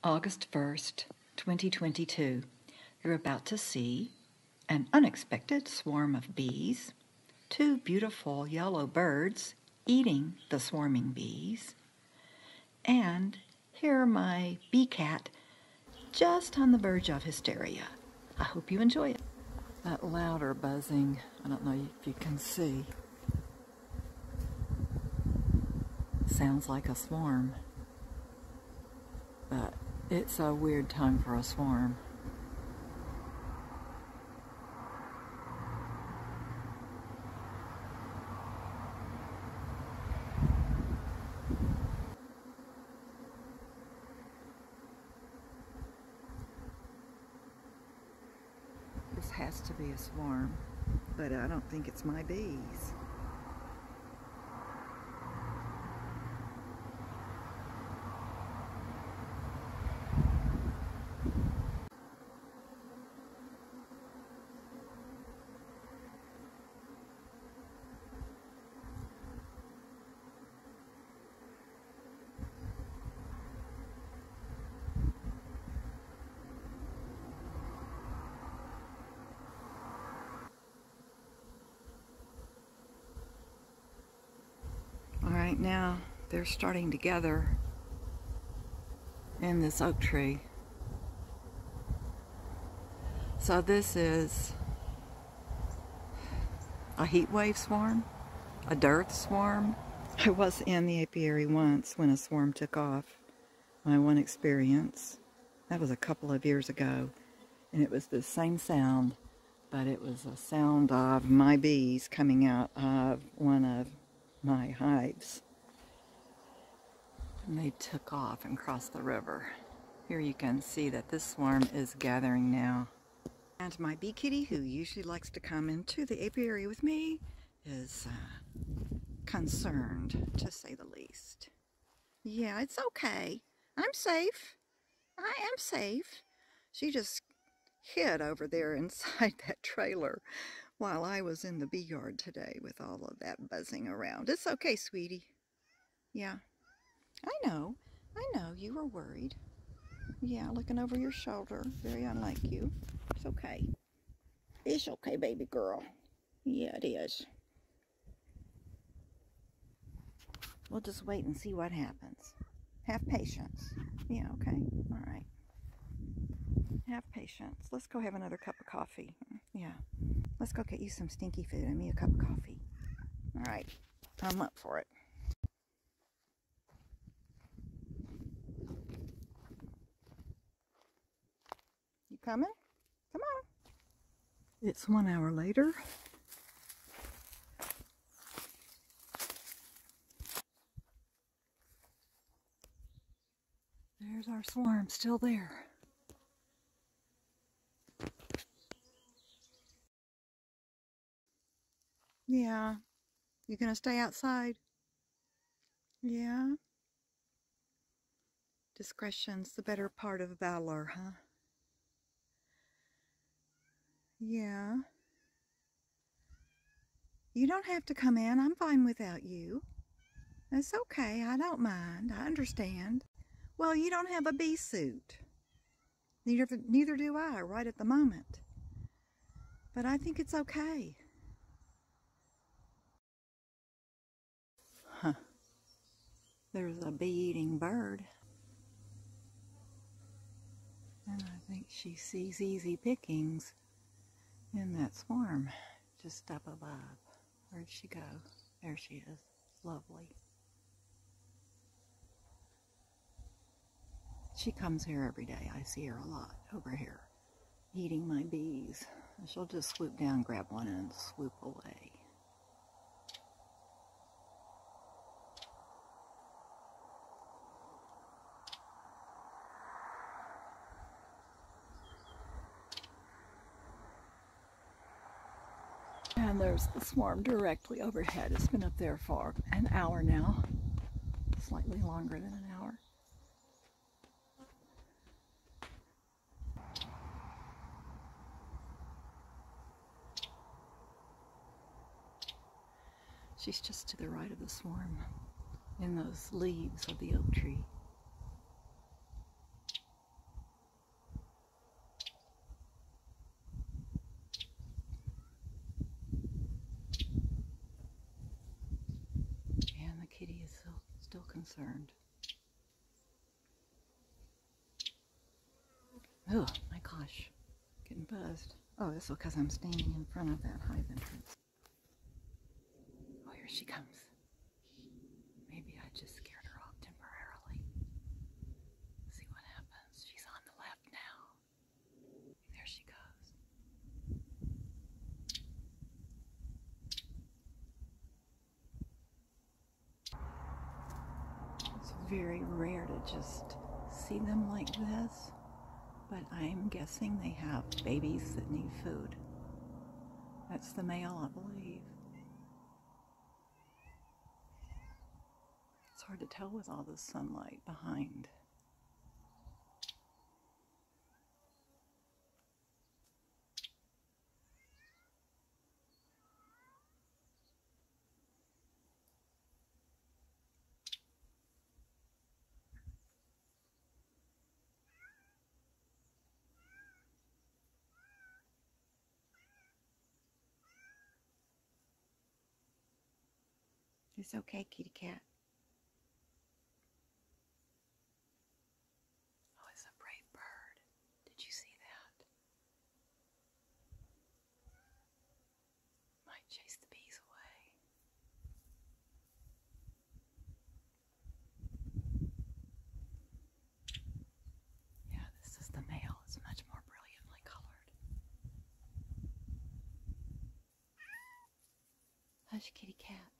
August 1st, 2022. You're about to see an unexpected swarm of bees, two beautiful yellow birds eating the swarming bees, and hear my bee cat just on the verge of hysteria. I hope you enjoy it. That louder buzzing, I don't know if you can see, sounds like a swarm, but it's a weird time for a swarm. This has to be a swarm, but I don't think it's my bees. Right now, they're starting to gather in this oak tree. So this is a heat wave swarm, a dearth swarm. I was in the apiary once when a swarm took off. My one experience. That was a couple of years ago, and it was the same sound, but it was a sound of my bees coming out of one of my hives. And they took off and crossed the river. Here you can see that this swarm is gathering now. And my bee kitty, who usually likes to come into the apiary with me, is concerned, to say the least. Yeah, it's okay. I'm safe. I am safe. She just hid over there inside that trailer while I was in the bee yard today with all of that buzzing around. It's okay, sweetie. Yeah. I know you were worried. Yeah, looking over your shoulder. Very unlike you. It's okay. It's okay, baby girl. Yeah, it is. We'll just wait and see what happens. Have patience. Yeah, okay. All right. Have patience. Let's go have another cup of coffee. Yeah. Let's go get you some stinky food and me a cup of coffee. All right. I'm up for it. You coming? Come on. It's 1 hour later. There's our swarm still there. Yeah. You gonna stay outside? Yeah. Discretion's the better part of valor, huh? Yeah. You don't have to come in. I'm fine without you. It's okay. I don't mind. I understand. Well, you don't have a bee suit. Neither do I right at the moment. But I think it's okay. Huh. There's a bee-eating bird. And I think she sees easy pickings in that swarm just up above. Where'd she go? There she is. Lovely. She comes here every day. I see her a lot over here, eating my bees. She'll just swoop down, grab one, and swoop away. And there's the swarm directly overhead. It's been up there for an hour now, slightly longer than an hour. She's just to the right of the swarm, in those leaves of the oak tree. concerned. Oh my gosh, getting buzzed. Oh, that's because I'm standing in front of that hive entrance. Oh, here she comes. Maybe I just scared her off temporarily. See what happens. She's on the left now. There she goes. It's very rare to just see them like this, but I'm guessing they have babies that need food. That's the male, I believe. It's hard to tell with all the sunlight behind. It's okay, kitty cat. Oh, it's a brave bird. Did you see that? Might chase the bees away. Yeah, this is the male. It's much more brilliantly colored. Hush, kitty cat.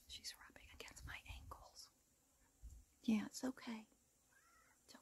She's rubbing against my ankles. Yeah, it's okay. It's okay.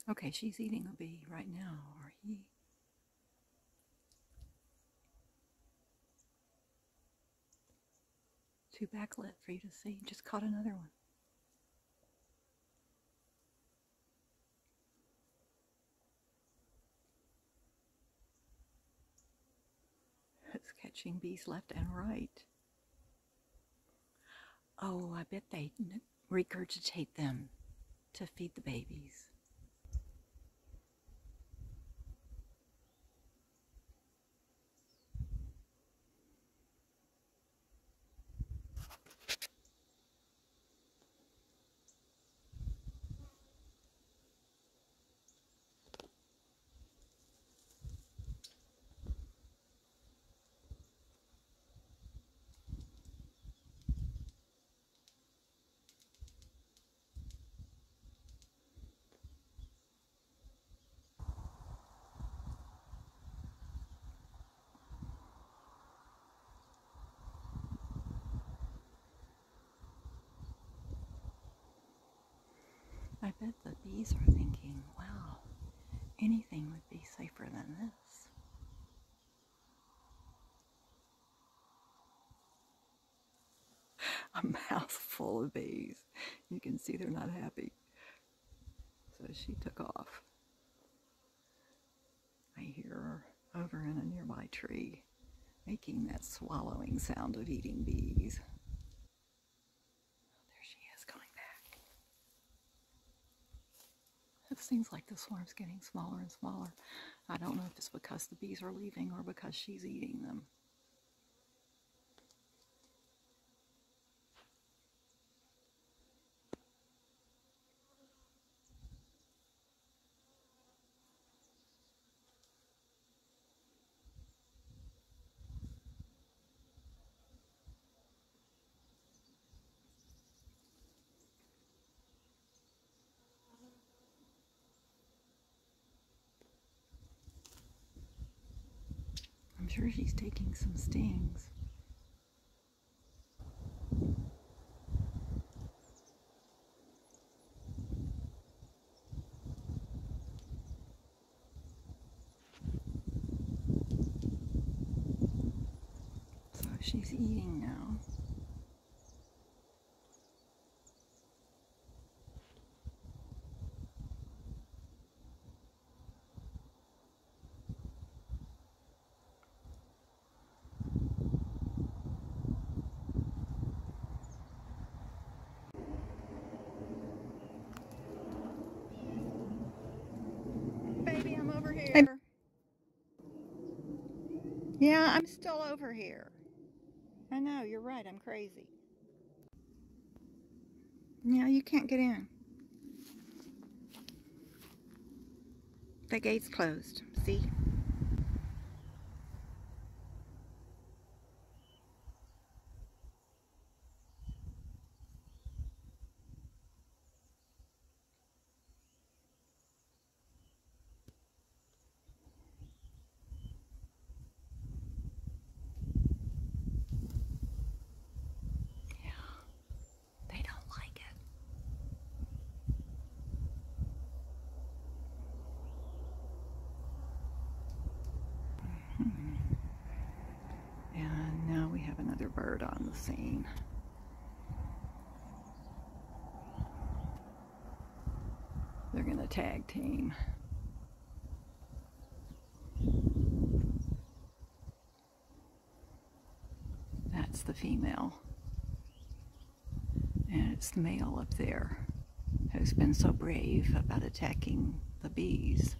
Okay, she's eating a bee right now, or he. Too backlit for you to see. Just caught another one. It's catching bees left and right. Oh, I bet they regurgitate them to feed the babies. I bet the bees are thinking, wow, anything would be safer than this. A mouthful of bees. You can see they're not happy. So she took off. I hear her over in a nearby tree making that swallowing sound of eating bees. There she is going back. It seems like the swarm's getting smaller and smaller. I don't know if it's because the bees are leaving or because she's eating them. I'm sure she's taking some stings. So she's eating now. Baby, I'm over here. Yeah, I'm still over here. I know, you're right, I'm crazy. Yeah, you can't get in. The gate's closed, see? Yeah, they don't like it. And now we have another bird on the scene. They're gonna tag team. That's the female. And it's the male up there who's been so brave about attacking the bees.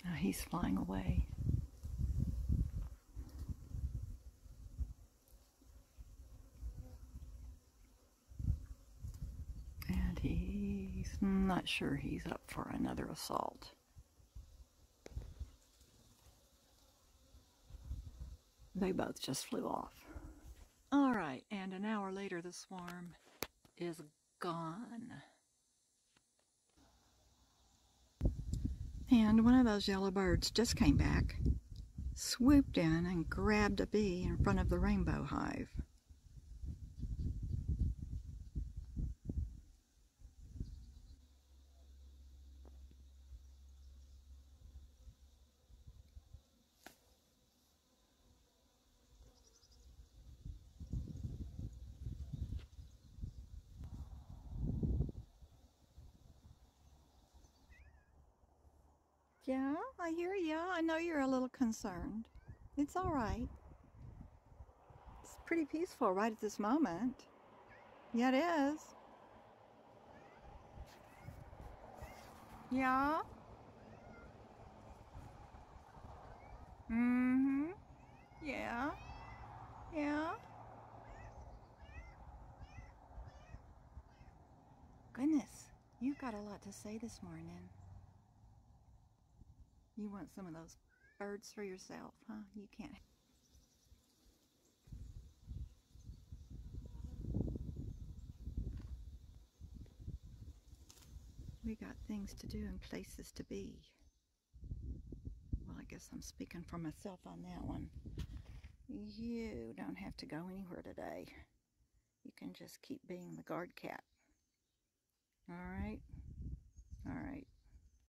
Now he's flying away. And he's not sure he's up for another assault. They both just flew off. All right, and an hour later the swarm is gone. And one of those yellow birds just came back, swooped in and grabbed a bee in front of the rainbow hive. Yeah, I hear you. I know you're a little concerned. It's all right. It's pretty peaceful right at this moment. Yeah, it is. Yeah. Mm-hmm. Yeah. Yeah. Goodness, you've got a lot to say this morning. You want some of those birds for yourself, huh? You can't. We got things to do and places to be. Well, I guess I'm speaking for myself on that one. You don't have to go anywhere today. You can just keep being the guard cat. All right? All right.